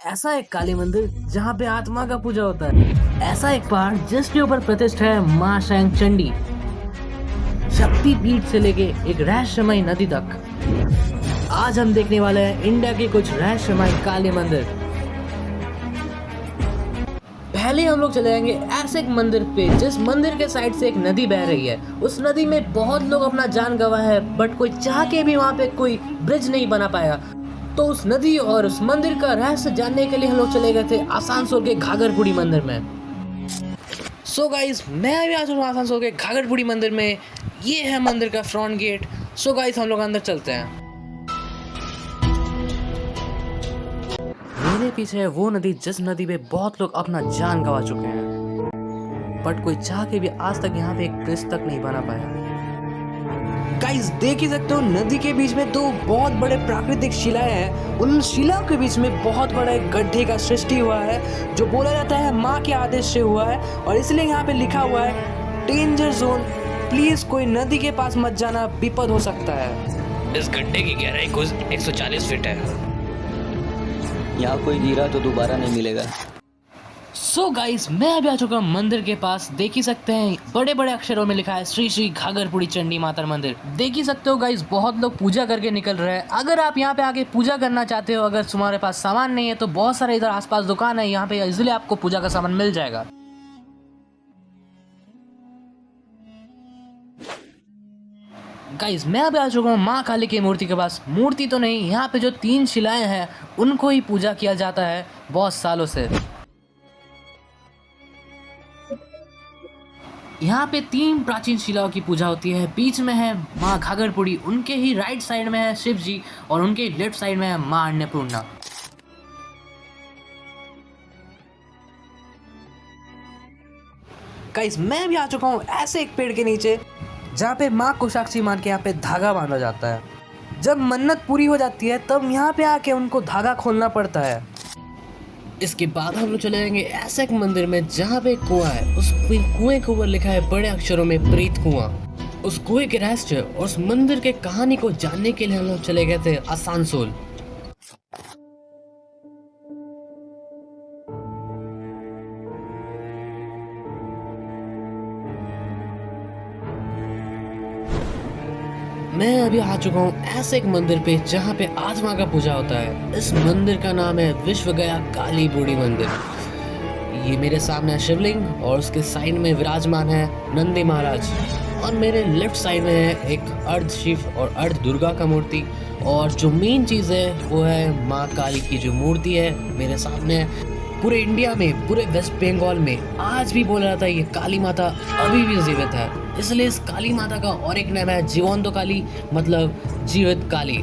ऐसा एक काली मंदिर जहाँ पे आत्मा का पूजा होता है। ऐसा एक पहाड़ जिसके ऊपर प्रतिष्ठा है माँ शैंक चंडी, शक्ति पीठ से लेके एक रहस्यमयी नदी तक। आज हम देखने वाले हैं इंडिया के कुछ रहस्यमयी काली मंदिर। पहले हम लोग चले जाएंगे ऐसे एक मंदिर पे जिस मंदिर के साइड से एक नदी बह रही है। उस नदी में बहुत लोग अपना जान गंवाया है, बट कोई चाह के भी वहाँ पे कोई ब्रिज नहीं बना पाया। तो उस नदी और उस मंदिर का रहस्य जानने के लिए हम लोग चले गए थे आसनसोल के घाघरपुरी मंदिर में। सो गाइस, मैं अभी आ चुका हूँ आसनसोल के घाघरपुरी मंदिर में। ये है मंदिर का फ्रंट गेट। सो गाइस, हम लोग अंदर चलते हैं। मेरे पीछे है वो नदी जिस नदी पे बहुत लोग अपना जान गंवा चुके हैं, बट कोई चाह के भी आज तक यहाँ पे एक ब्रिज तक नहीं बना पाया। गाइस, देख ही सकते हो नदी के बीच में दो बहुत बड़े प्राकृतिक शिलाएं हैं। उन शिलाओं के बीच में बहुत बड़े गड्ढे का सृष्टि हुआ है, जो बोला जाता है माँ के आदेश से हुआ है, और इसलिए यहाँ पे लिखा हुआ है डेंजर जोन, प्लीज कोई नदी के पास मत जाना, विपद हो सकता है। इस गड्ढे की गहराई कुछ 140 फीट है। यहाँ कोई गिरा तो दोबारा नहीं मिलेगा। सो गाइस, मैं अभी आ चुका हूँ मंदिर के पास। देख ही सकते हैं बड़े बड़े अक्षरों में लिखा है श्री श्री घाघरपुरी चंडी माता मंदिर। देख ही सकते हो गाइस, बहुत लोग पूजा करके निकल रहे हैं। अगर आप यहाँ पे आके पूजा करना चाहते हो, अगर तुम्हारे पास सामान नहीं है तो बहुत सारे इधर आसपास दुकान है, यहाँ पे इजीली आपको पूजा का सामान मिल जाएगा। गाइस, मैं अभी आ चुका हूँ माँ काली की मूर्ति के पास। मूर्ति तो नहीं, यहाँ पे जो 3 शिलाएं हैं उनको ही पूजा किया जाता है बहुत सालों से। यहाँ पे 3 प्राचीन शिलाओं की पूजा होती है। बीच में है माँ घाघरपुरी, उनके ही राइट साइड में है शिव जी, और उनके लेफ्ट साइड में है माँ अन्नपूर्णा। गाइस, मैं भी आ चुका हूँ ऐसे एक पेड़ के नीचे जहाँ पे माँ को साक्षी मान के यहाँ पे धागा बांधा जाता है। जब मन्नत पूरी हो जाती है तब यहाँ पे आके उनको धागा खोलना पड़ता है। इसके बाद हम लोग चले जाएंगे ऐसे एक मंदिर में जहाँ पे एक कुआं है। उस कुएं के ऊपर लिखा है बड़े अक्षरों में प्रेत कुआं। उस कुएं के रहस्य और उस मंदिर के कहानी को जानने के लिए हम लोग चले गए थे आसनसोल। मैं अभी आ चुका हूँ ऐसे एक मंदिर पे जहाँ पे आत्मा का पूजा होता है। इस मंदिर का नाम है विश्व गया काली बूढ़ी मंदिर। ये मेरे सामने है शिवलिंग और उसके साइड में विराजमान है नंदी महाराज, और मेरे लेफ्ट साइड में है एक अर्ध शिव और अर्ध दुर्गा का मूर्ति। और जो मेन चीज़ है वो है माँ काली की जो मूर्ति है मेरे सामने है। पूरे इंडिया में, पूरे वेस्ट बंगाल में आज भी बोला जाता है ये काली माता अभी भी जीवित है। इसलिए इस काली माता का और एक नाम है जीवंत काली, मतलब जीवित काली।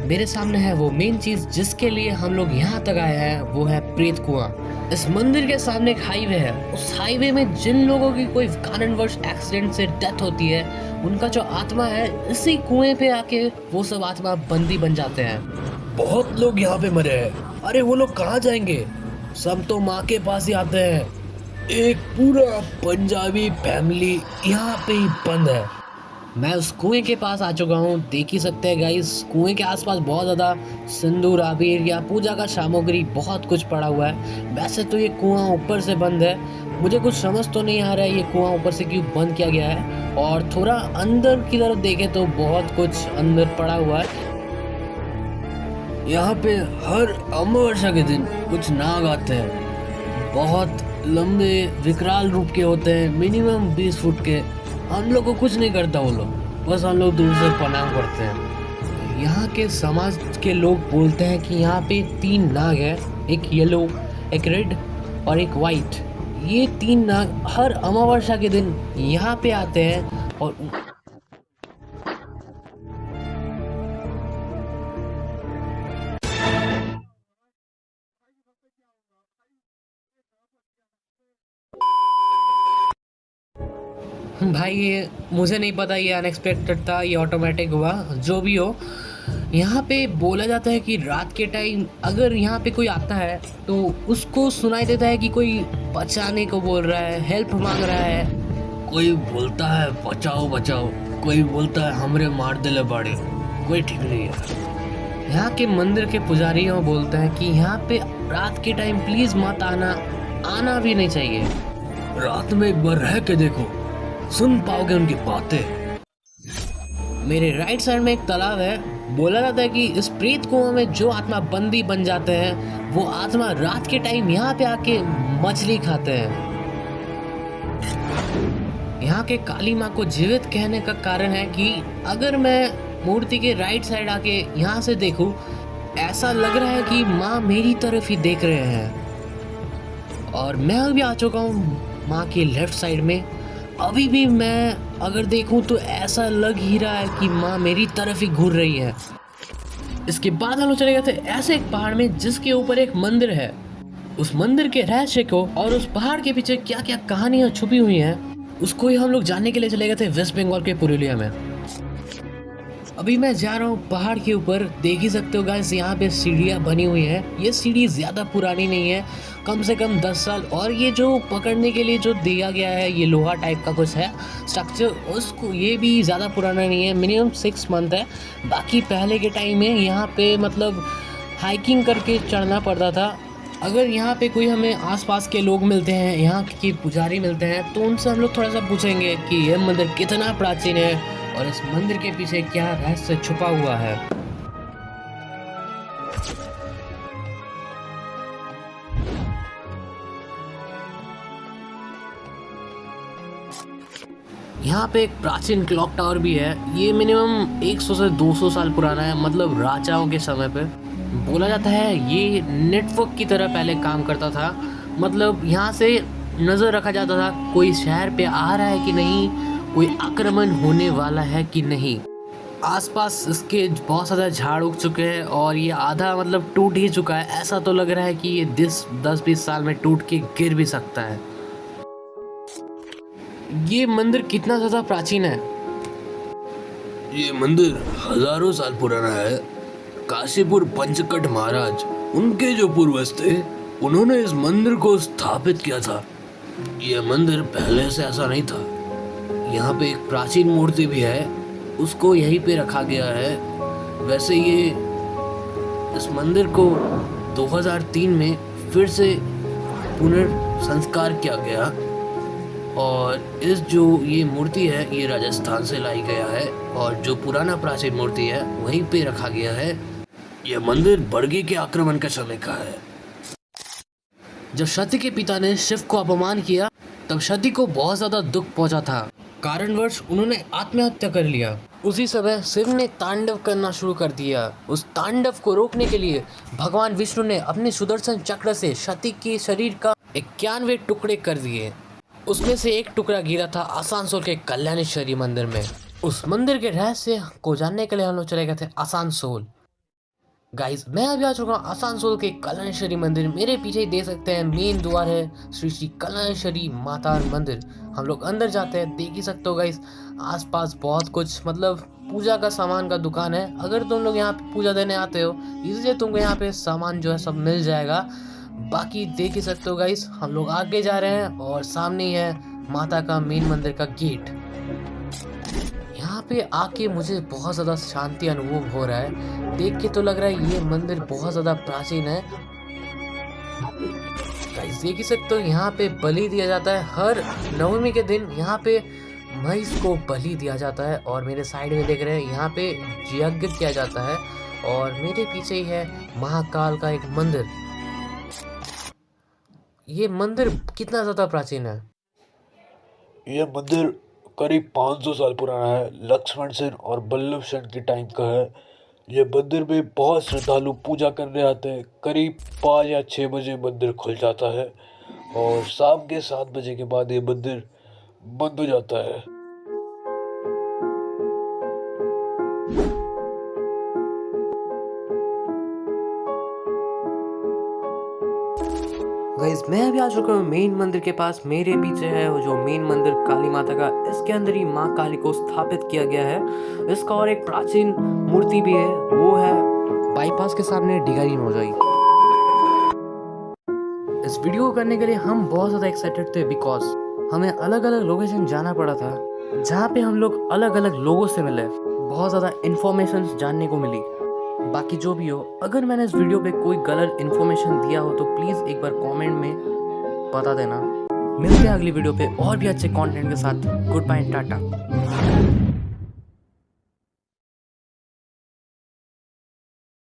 मेरे सामने है वो मेन चीज जिसके लिए हम लोग यहाँ तक आए हैं, वो है प्रेत कुआं। इस मंदिर के सामने एक हाईवे है। उस हाईवे में जिन लोगों की कोई कारणवश एक्सीडेंट से डेथ होती है, उनका जो आत्मा है इसी कुएं पे आके वो सब आत्मा बंदी बन जाते हैं। बहुत लोग यहाँ पे मरे हैं। अरे वो लोग कहाँ जाएंगे? सब तो माँ के पास ही आते हैं। एक पूरा पंजाबी फैमिली यहाँ पे ही बंद है। मैं उस कुएं के पास आ चुका हूँ। देख ही सकते हैं गाइस, कुएं के आसपास बहुत ज़्यादा सिंदूर, आबीर या पूजा का सामग्री बहुत कुछ पड़ा हुआ है। वैसे तो ये कुआं ऊपर से बंद है, मुझे कुछ समझ तो नहीं आ रहा है ये कुआं ऊपर से क्यों बंद किया गया है। और थोड़ा अंदर की तरफ देखें तो बहुत कुछ अंदर पड़ा हुआ है। यहाँ पे हर अमावस्या के दिन कुछ नाग आते हैं, बहुत लंबे विकराल रूप के होते हैं, मिनिमम 20 फुट के। हम लोग को कुछ नहीं करता वो लोग, बस हम लोग दूर से प्रणाम करते हैं। यहाँ के समाज के लोग बोलते हैं कि यहाँ पे 3 नाग है, एक येलो, एक रेड और एक वाइट। ये 3 नाग हर अमावस्या के दिन यहाँ पे आते हैं और भाई ये मुझे नहीं पता, ये अनएक्सपेक्टेड था, ये ऑटोमेटिक हुआ। जो भी हो, यहाँ पे बोला जाता है कि रात के टाइम अगर यहाँ पे कोई आता है तो उसको सुनाई देता है कि कोई बचाने को बोल रहा है, हेल्प मांग रहा है। कोई बोलता है बचाओ बचाओ, कोई बोलता है हमरे मार दिले बाड़े, कोई ठीक नहीं है। यहाँ के मंदिर के पुजारियों बोलते हैं कि यहाँ पे रात के टाइम प्लीज मत आना भी नहीं चाहिए। रात में एक बार रह के देखो, सुन पाओगे उनकी बातें। मेरे राइट साइड में एक तालाब है। बोला जाता है कि इस प्रेत कुआं में जो आत्मा बंदी बन जाते हैं वो आत्मा रात के टाइम यहाँ पे आके मछली खाते हैं। यहाँ के काली माँ को जीवित कहने का कारण है कि अगर मैं मूर्ति के राइट साइड आके यहाँ से देखूं, ऐसा लग रहा है कि माँ मेरी तरफ ही देख रहे हैं। और मैं अभी आ चुका हूँ माँ के लेफ्ट साइड में। अभी भी मैं अगर देखूं तो ऐसा लग ही रहा है कि माँ मेरी तरफ ही घूर रही है। इसके बाद हम लोग चले गए थे ऐसे एक पहाड़ में जिसके ऊपर एक मंदिर है। उस मंदिर के रहस्य को और उस पहाड़ के पीछे क्या क्या कहानियां छुपी हुई हैं उसको ही हम लोग जानने के लिए चले गए थे वेस्ट बंगाल के पुरुलिया में। अभी मैं जा रहा हूँ पहाड़ के ऊपर। देख ही सकते हो गाइस, यहाँ पे सीढ़ियाँ बनी हुई है। ये सीढ़ी ज़्यादा पुरानी नहीं है, कम से कम 10 साल। और ये जो पकड़ने के लिए जो दिया गया है, ये लोहा टाइप का कुछ है स्ट्रक्चर, उसको ये भी ज़्यादा पुराना नहीं है, मिनिमम 6 मंथ है। बाकी पहले के टाइम में यहाँ पे मतलब हाइकिंग करके चढ़ना पड़ता था। अगर यहाँ पे कोई हमें आसपास के लोग मिलते हैं, यहाँ के पुजारी मिलते हैं, तो उनसे हम लोग थोड़ा सा पूछेंगे कि यह मंदिर कितना प्राचीन है और इस मंदिर के पीछे क्या रहस्य छुपा हुआ है। यहाँ पे एक प्राचीन क्लॉक टावर भी है। ये मिनिमम 100 से 200 साल पुराना है, मतलब राजाओं के समय पे। बोला जाता है ये नेटवर्क की तरह पहले काम करता था। मतलब यहाँ से नज़र रखा जाता था कोई शहर पे आ रहा है कि नहीं, कोई आक्रमण होने वाला है कि नहीं। आसपास इसके बहुत ज़्यादा झाड़ उग चुके हैं और ये आधा मतलब टूट ही चुका है। ऐसा तो लग रहा है कि ये 10-20 साल में टूट के गिर भी सकता है। ये मंदिर कितना ज़्यादा प्राचीन है। ये मंदिर हजारों साल पुराना है। काशीपुर पंचकट महाराज, उनके जो पूर्वज थे, उन्होंने इस मंदिर को स्थापित किया था। यह मंदिर पहले से ऐसा नहीं था। यहाँ पे एक प्राचीन मूर्ति भी है, उसको यहीं पे रखा गया है। वैसे ये इस मंदिर को 2003 में फिर से पुनर्संस्कार किया गया और इस जो ये मूर्ति है ये राजस्थान से लाई गया है और जो पुराना प्राचीन मूर्ति है वहीं पे रखा गया है। यह मंदिर बर्गी के आक्रमण के समय का है। जब सती के पिता ने शिव को अपमान किया तब सती को बहुत ज़्यादा दुख पहुंचा था। कारणवश उन्होंने आत्महत्या कर लिया। उसी समय शिव ने तांडव करना शुरू कर दिया। उस तांडव को रोकने के लिए भगवान विष्णु ने अपने सुदर्शन चक्र से सती के शरीर का 91 टुकड़े कर दिए। उसमें से एक टुकड़ा गिरा था आसानसोल के कल्याणेश्वरी मंदिर में। उस मंदिर के रहस्य को जानने के लिए हम लोग चले गए थे आसानसोल। गाइस, मैं अभी आ चुका हूँ आसानसोल के कल्याणेश्वरी मंदिर। मेरे पीछे ही देख सकते हैं मेन द्वार है श्री श्री कल्याणेश्वरी माता मंदिर। हम लोग अंदर जाते हैं। देख ही सकते हो गाइस, आसपास बहुत कुछ मतलब पूजा का सामान का दुकान है। अगर तुम लोग यहाँ पे पूजा देने आते हो इसलिए तुमको यहाँ पे सामान जो है सब मिल जाएगा। बाकी देख ही सकते हो गाइस, हम लोग आगे जा रहे हैं और सामने ही है माता का मेन मंदिर का गेट। यहाँ पे आके मुझे बहुत ज़्यादा शांति अनुभव हो रहा है। देख के तो लग रहा है ये मंदिर बहुत ज़्यादा प्राचीन है। गाइस देख ही सकते हो यहाँ पे बलि दिया जाता है। हर नवमी के दिन यहाँ पे महिष को बलि दिया जाता है। और मेरे साइड में देख रहे हैं यहाँ पे यज्ञ किया जाता है और मेरे पीछे ही है महाकाल का एक मंदिर। ये मंदिर कितना ज़्यादा प्राचीन है। यह मंदिर करीब 500 साल पुराना है। लक्ष्मण सेन और बल्लभ सेन के टाइम का है। यह मंदिर में बहुत श्रद्धालु पूजा करने आते हैं। करीब 5 या 6 बजे मंदिर खुल जाता है और शाम के 7 बजे के बाद ये मंदिर बंद हो जाता है। गाइस मैं अभी आ चुका हूँ मेन मंदिर के पास। मेरे पीछे है वो जो मेन मंदिर काली माता का। इसके अंदर ही माँ काली को स्थापित किया गया है। इसका और एक प्राचीन मूर्ति भी है, वो है बाईपास के सामने डिगारी नौजाई। इस वीडियो को करने के लिए हम बहुत ज़्यादा एक्साइटेड थे बिकॉज हमें अलग अलग लोकेशन जाना पड़ा था जहाँ पे हम लोग अलग अलग लोगों से मिले। बहुत ज़्यादा इन्फॉर्मेशन जानने को मिली। बाकी जो भी हो, अगर मैंने इस वीडियो पे कोई गलत इन्फॉर्मेशन दिया हो तो प्लीज़ एक बार कमेंट में बता देना। मिलते हैं अगली वीडियो पे और भी अच्छे कंटेंट के साथ। Good bye, Tata.